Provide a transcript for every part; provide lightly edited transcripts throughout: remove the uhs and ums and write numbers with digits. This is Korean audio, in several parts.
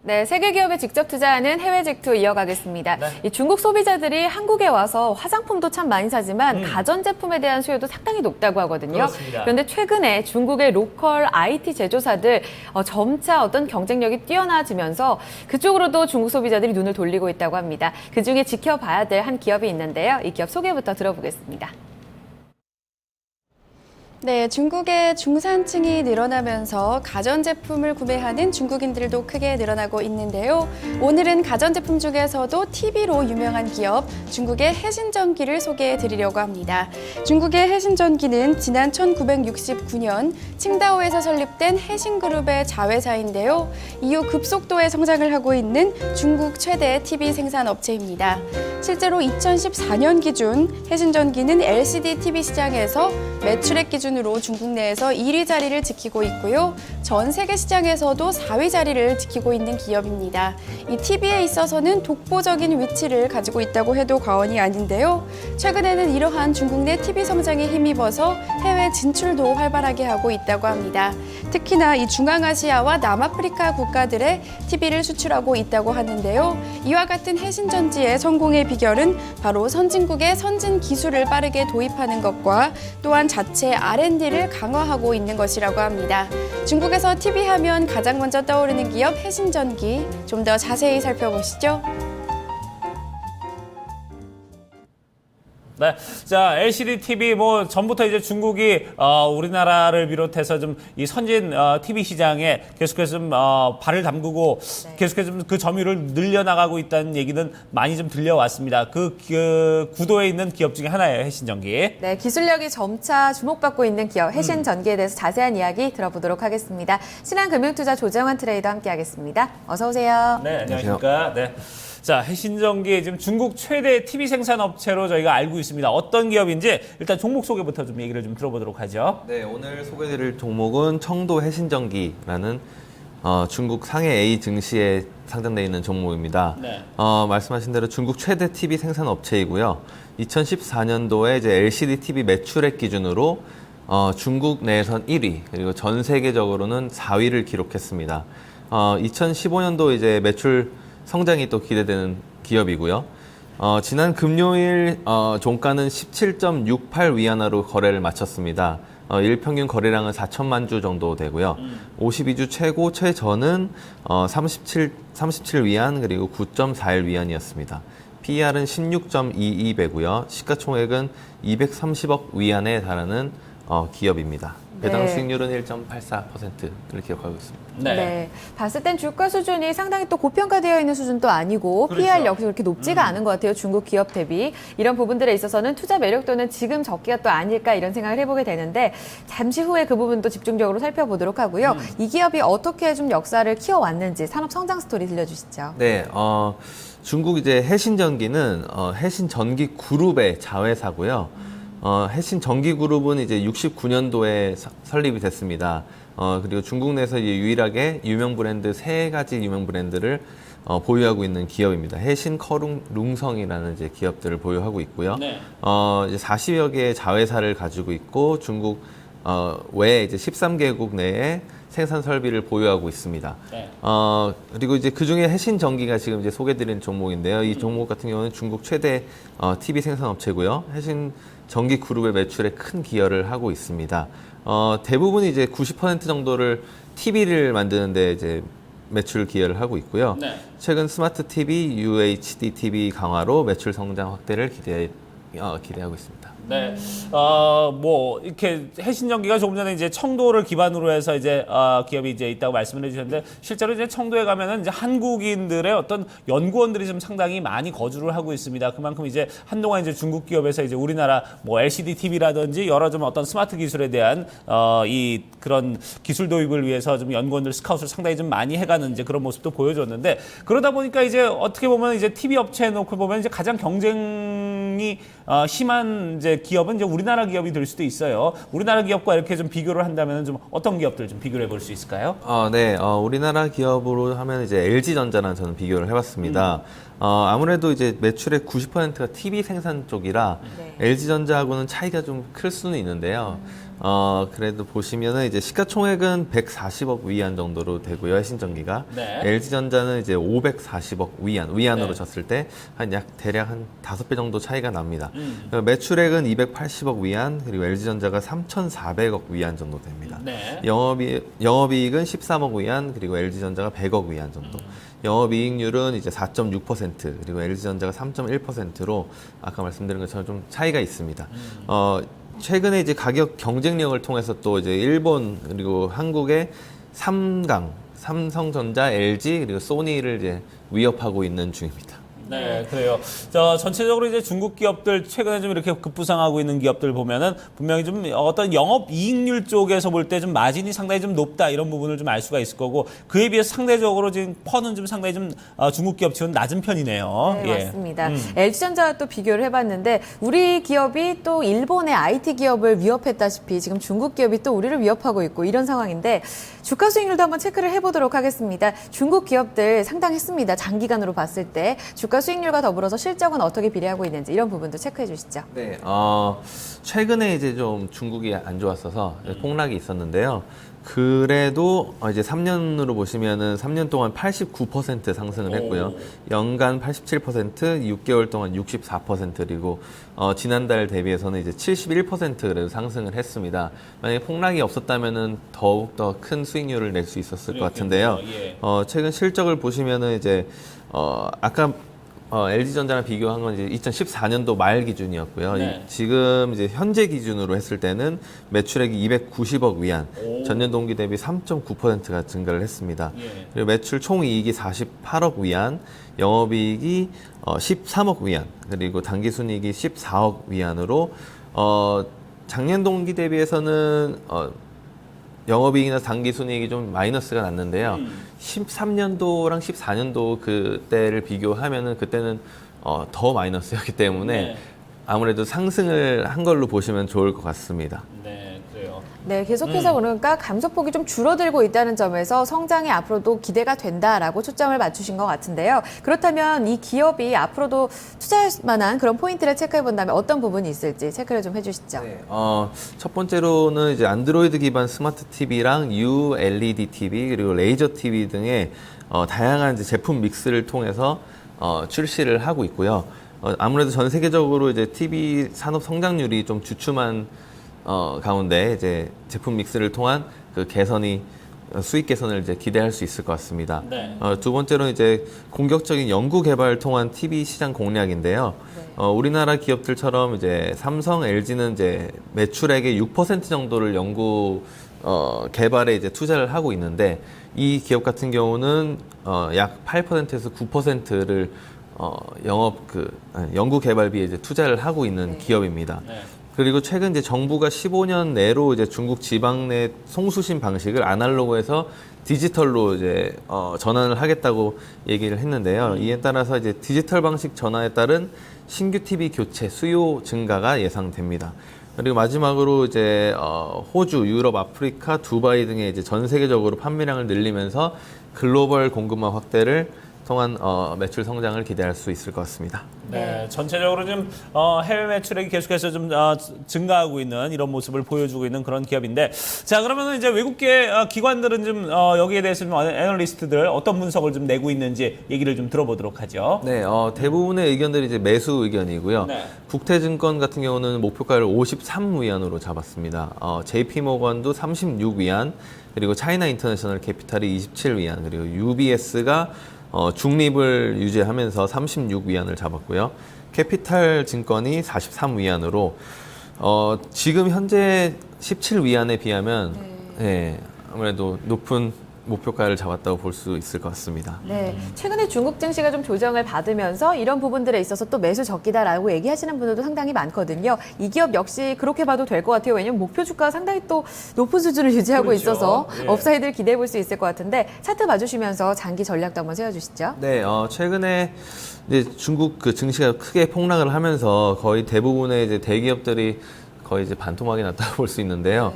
네, 세계 기업에 직접 투자하는 해외 직투 이어가겠습니다. 네. 이 중국 소비자들이 한국에 와서 화장품도 참 많이 사지만 가전제품에 대한 수요도 상당히 높다고 하거든요. 그렇습니다. 그런데 최근에 중국의 로컬 IT 제조사들 점차 어떤 경쟁력이 뛰어나지면서 그쪽으로도 중국 소비자들이 눈을 돌리고 있다고 합니다. 그중에 지켜봐야 될 한 기업이 있는데요. 이 기업 소개부터 들어보겠습니다. 네, 중국의 중산층이 늘어나면서 가전제품을 구매하는 중국인들도 크게 늘어나고 있는데요. 오늘은 가전제품 중에서도 TV로 유명한 기업 중국의 해신전기를 소개해 드리려고 합니다. 중국의 해신전기는 지난 1969년 칭다오에서 설립된 해신그룹의 자회사인데요. 이후 급속도의 성장을 하고 있는 중국 최대 TV 생산 업체입니다. 실제로 2014년 기준 해신전기는 LCD TV 시장에서 매출액 기준으로 중국 내에서 1위 자리를 지키고 있고요. 전 세계 시장에서도 4위 자리를 지키고 있는 기업입니다. 이 TV에 있어서는 독보적인 위치를 가지고 있다고 해도 과언이 아닌데요. 최근에는 이러한 중국 내 TV 성장에 힘입어서 해외 진출도 활발하게 하고 있다고 합니다. 특히나 이 중앙아시아와 남아프리카 국가들의 TV를 수출하고 있다고 하는데요. 이와 같은 해신전지의 성공의 비결은 바로 선진국의 선진 기술을 빠르게 도입하는 것과 또한 자체 R&D를 강화하고 있는 것이라고 합니다. 중국에서 TV 하면 가장 먼저 떠오르는 기업 해신전기, 좀 더 자세히 살펴보시죠. 네, 자 LCD TV 뭐 전부터 이제 중국이 우리나라를 비롯해서 좀 이 선진 TV 시장에 계속해서 좀 발을 담그고 계속해서 좀 그 점유율을 늘려나가고 있다는 얘기는 많이 좀 들려왔습니다. 그 구도에 있는 기업 중에 하나예요, 해신전기. 네, 기술력이 점차 주목받고 있는 기업 해신전기에 대해서 자세한 이야기 들어보도록 하겠습니다. 신한금융투자 조정환 트레이더 함께하겠습니다. 어서 오세요. 네, 안녕하십니까. 네. 자, 해신전기 지금 중국 최대 TV 생산 업체로 저희가 알고 있습니다. 어떤 기업인지 일단 종목 소개부터 좀 얘기를 좀 들어보도록 하죠. 네, 오늘 소개드릴 종목은 청도 해신전기라는 중국 상해 A 증시에 상장되어 있는 종목입니다. 네. 말씀하신 대로 중국 최대 TV 생산 업체이고요. 2014년도에 이제 LCD TV 매출액 기준으로 중국 내에선 1위, 그리고 전 세계적으로는 4위를 기록했습니다. 2015년도 이제 매출 성장이 또 기대되는 기업이고요. 지난 금요일 종가는 17.68 위안화로 거래를 마쳤습니다. 일평균 거래량은 4천만 주 정도 되고요. 52주 최고, 최저는 37 위안 그리고 9.41 위안이었습니다. PER은 16.22배고요. 시가총액은 230억 위안에 달하는 기업입니다. 배당 네. 수익률은 1.84%를 기록하고 있습니다. 네. 봤을 땐 주가 수준이 상당히 또 고평가되어 있는 수준도 아니고 그렇죠. PR 역시 그렇게 높지가 않은 것 같아요. 중국 기업 대비. 이런 부분들에 있어서는 투자 매력도는 지금 적기가 또 아닐까 이런 생각을 해보게 되는데 잠시 후에 그 부분도 집중적으로 살펴보도록 하고요. 이 기업이 어떻게 좀 역사를 키워왔는지 산업 성장 스토리 들려주시죠. 네, 중국 이제 해신전기는 해신전기 그룹의 자회사고요. 해신전기그룹은 이제 69년도에 설립이 됐습니다. 그리고 중국 내에서 이제 유일하게 유명 브랜드 3가지 유명 브랜드를 보유하고 있는 기업입니다. 해신, 커룽, 룽성이라는 이제 기업들을 보유하고 있고요. 네. 이제 40여 개의 자회사를 가지고 있고 중국 외에 이제 13개국 내에 생산 설비를 보유하고 있습니다. 네. 그리고 이제 그 중에 해신전기가 지금 이제 소개드린 종목인데요. 이 종목 같은 경우는 중국 최대 TV 생산 업체고요. 해신전기 그룹의 매출에 큰 기여를 하고 있습니다. 대부분 이제 90% 정도를 TV를 만드는데 이제 매출 기여를 하고 있고요. 네. 최근 스마트 TV, UHD TV 강화로 매출 성장 확대를 기대하고 있습니다. 네, 뭐 이렇게 해신전기가 조금 전에 이제 청도를 기반으로 해서 이제 기업이 이제 있다고 말씀을 해주셨는데 실제로 이제 청도에 가면은 이제 한국인들의 어떤 연구원들이 좀 상당히 많이 거주를 하고 있습니다. 그만큼 이제 한동안 이제 중국 기업에서 이제 우리나라 뭐 LCD TV라든지 여러 좀 어떤 스마트 기술에 대한 이 그런 기술 도입을 위해서 좀 연구원들 스카웃을 상당히 좀 많이 해가는 이제 그런 모습도 보여줬는데 그러다 보니까 이제 어떻게 보면 이제 TV 업체에 놓고 보면 이제 가장 경쟁이 심한 이제 기업은 이제 우리나라 기업이 될 수도 있어요. 우리나라 기업과 이렇게 좀 비교를 한다면 좀 어떤 기업들 좀 비교를 해볼 수 있을까요? 네, 우리나라 기업으로 하면 이제 LG전자랑 저는 비교를 해봤습니다. 아무래도 이제 매출의 90%가 TV 생산 쪽이라 네. LG전자하고는 차이가 좀 클 수는 있는데요. 그래도 보시면은 이제 시가총액은 140억 위안 정도로 되고요, 해신전기가. 네. LG전자는 이제 540억 위안으로 네. 졌을 때 대략 한 5배 정도 차이가 납니다. 매출액은 280억 위안, 그리고 LG전자가 3,400억 위안 정도 됩니다. 네. 영업이익은 13억 위안, 그리고 LG전자가 100억 위안 정도. 영업이익률은 이제 4.6%, 그리고 LG전자가 3.1%로 아까 말씀드린 것처럼 좀 차이가 있습니다. 최근에 이제 가격 경쟁력을 통해서 또 이제 일본 그리고 한국의 삼성전자, LG 그리고 소니를 이제 위협하고 있는 중입니다. 네, 그래요. 전체적으로 이제 중국 기업들 최근에 좀 이렇게 급부상하고 있는 기업들 보면은 분명히 좀 어떤 영업 이익률 쪽에서 볼 때 좀 마진이 상당히 좀 높다 이런 부분을 좀 알 수가 있을 거고 그에 비해서 상대적으로 지금 퍼는 좀 상당히 좀 중국 기업치고는 낮은 편이네요. 네, 예. 맞습니다. LG전자와 또 비교를 해봤는데 우리 기업이 또 일본의 IT 기업을 위협했다시피 지금 중국 기업이 또 우리를 위협하고 있고 이런 상황인데 주가 수익률도 한번 체크를 해보도록 하겠습니다. 중국 기업들 상당했습니다. 장기간으로 봤을 때 주가 수익률과 더불어서 실적은 어떻게 비례하고 있는지 이런 부분도 체크해 주시죠. 네, 최근에 이제 좀 중국이 안 좋았어서 폭락이 있었는데요. 그래도 이제 3년으로 보시면은 3년 동안 89% 상승을 했고요. 연간 87%, 6개월 동안 64% 그리고 지난달 대비해서는 이제 71% 그래도 상승을 했습니다. 만약에 폭락이 없었다면은 더욱 더 큰 수익률을 낼 수 있었을 것 같은데요. 예. 최근 실적을 보시면은 이제 아까 LG전자랑 비교한 건 이제 2014년도 말 기준이었고요. 네. 지금 이제 현재 기준으로 했을 때는 매출액이 290억 위안, 전년 동기 대비 3.9%가 증가를 했습니다. 예. 그리고 매출 총이익이 48억 위안, 영업이익이 13억 위안, 그리고 당기순이익이 14억 위안으로 작년 동기 대비해서는 영업이익이나 당기순이익이 좀 마이너스가 났는데요. 13년도랑 14년도 그때를 비교하면은 그때는 더 마이너스였기 때문에 네. 아무래도 상승을 한 걸로 보시면 좋을 것 같습니다. 네, 그래요. 네, 계속해서 그러니까 감소폭이 좀 줄어들고 있다는 점에서 성장이 앞으로도 기대가 된다라고 초점을 맞추신 것 같은데요. 그렇다면 이 기업이 앞으로도 투자할 만한 그런 포인트를 체크해 본다면 어떤 부분이 있을지 체크를 좀 해주시죠. 네, 첫 번째로는 이제 안드로이드 기반 스마트 TV랑 ULED TV 그리고 레이저 TV 등의 다양한 이제 제품 믹스를 통해서 출시를 하고 있고요. 아무래도 전 세계적으로 이제 TV 산업 성장률이 좀 주춤한 가운데 이제 제품 믹스를 통한 그 수익 개선을 이제 기대할 수 있을 것 같습니다. 네. 두 번째로는 이제 공격적인 연구 개발 통한 TV 시장 공략인데요. 우리나라 기업들처럼 이제 삼성, LG는 이제 매출액의 6% 정도를 연구 개발에 이제 투자를 하고 있는데 이 기업 같은 경우는 약 8%에서 9%를 연구 개발비에 이제 투자를 하고 있는 기업입니다. 네. 그리고 최근 이제 정부가 15년 내로 이제 중국 지방 내 송수신 방식을 아날로그에서 디지털로 이제 전환을 하겠다고 얘기를 했는데요. 이에 따라서 이제 디지털 방식 전환에 따른 신규 TV 교체 수요 증가가 예상됩니다. 그리고 마지막으로 이제 호주, 유럽, 아프리카, 두바이 등의 이제 전 세계적으로 판매량을 늘리면서 글로벌 공급망 확대를 통한 매출 성장을 기대할 수 있을 것 같습니다. 네, 전체적으로 좀 해외 매출액이 계속해서 좀 증가하고 있는 이런 모습을 보여주고 있는 그런 기업인데, 자 그러면은 이제 외국계 기관들은 좀 여기에 대해서 좀 애널리스트들 어떤 분석을 좀 내고 있는지 얘기를 좀 들어보도록 하죠. 네, 대부분의 의견들이 이제 매수 의견이고요. 네. 국태증권 같은 경우는 목표가를 53위안으로 잡았습니다. JP모건도 36위안, 그리고 차이나 인터내셔널 캐피탈이 27위안, 그리고 UBS가 중립을 유지하면서 36위안을 잡았고요. 캐피탈 증권이 43위안으로 지금 현재 17위안에 비하면 아무래도 높은 목표가를 잡았다고 볼 수 있을 것 같습니다. 네, 최근에 중국 증시가 좀 조정을 받으면서 이런 부분들에 있어서 또 매수 적기다라고 얘기하시는 분들도 상당히 많거든요. 이 기업 역시 그렇게 봐도 될 것 같아요. 왜냐하면 목표 주가가 상당히 또 높은 수준을 유지하고 그렇죠. 있어서 예. 업사이드를 기대해 볼 수 있을 것 같은데 차트 봐주시면서 장기 전략도 한번 세워주시죠. 네, 최근에 이제 중국 그 증시가 크게 폭락을 하면서 거의 대부분의 이제 대기업들이 거의 이제 반토막이 났다고 볼 수 있는데요.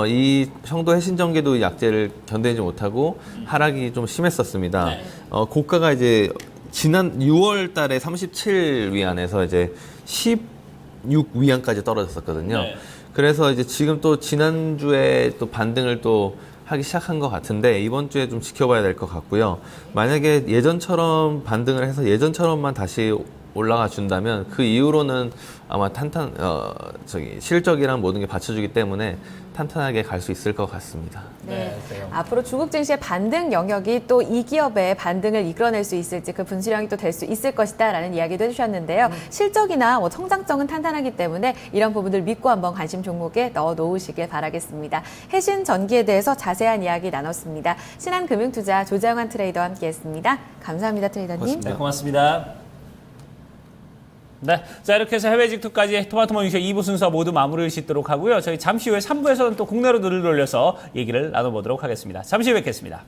이 청도 해신전기도 약재를 견디지 못하고 하락이 좀 심했었습니다. 고가가 이제 지난 6월 달에 37위안에서 이제 16위안까지 떨어졌었거든요. 네. 그래서 이제 지금 또 지난주에 또 반등을 또 하기 시작한 것 같은데 이번 주에 좀 지켜봐야 될 것 같고요. 만약에 예전처럼 반등을 해서 예전처럼만 다시 올라가 준다면 그 이후로는 아마 실적이랑 모든 게 받쳐주기 때문에 탄탄하게 갈 수 있을 것 같습니다. 네. 그래요. 앞으로 중국 증시의 반등 영역이 또 이 기업의 반등을 이끌어낼 수 있을지 그 분수령이 또 될 수 있을 것이다라는 이야기도 해주셨는데요. 실적이나 뭐 성장성은 탄탄하기 때문에 이런 부분들 믿고 한번 관심 종목에 넣어 놓으시길 바라겠습니다. 해신전기에 대해서 자세한 이야기 나눴습니다. 신한금융투자 조장환 트레이더와 함께했습니다. 감사합니다, 트레이더님. 네, 고맙습니다. 네, 자 이렇게 해서 해외 직투까지 토마토 모닝쇼 2부 순서 모두 마무리를 짓도록 하고요. 저희 잠시 후에 3부에서는 또 국내로 눈을 돌려서 얘기를 나눠보도록 하겠습니다. 잠시 후에 뵙겠습니다.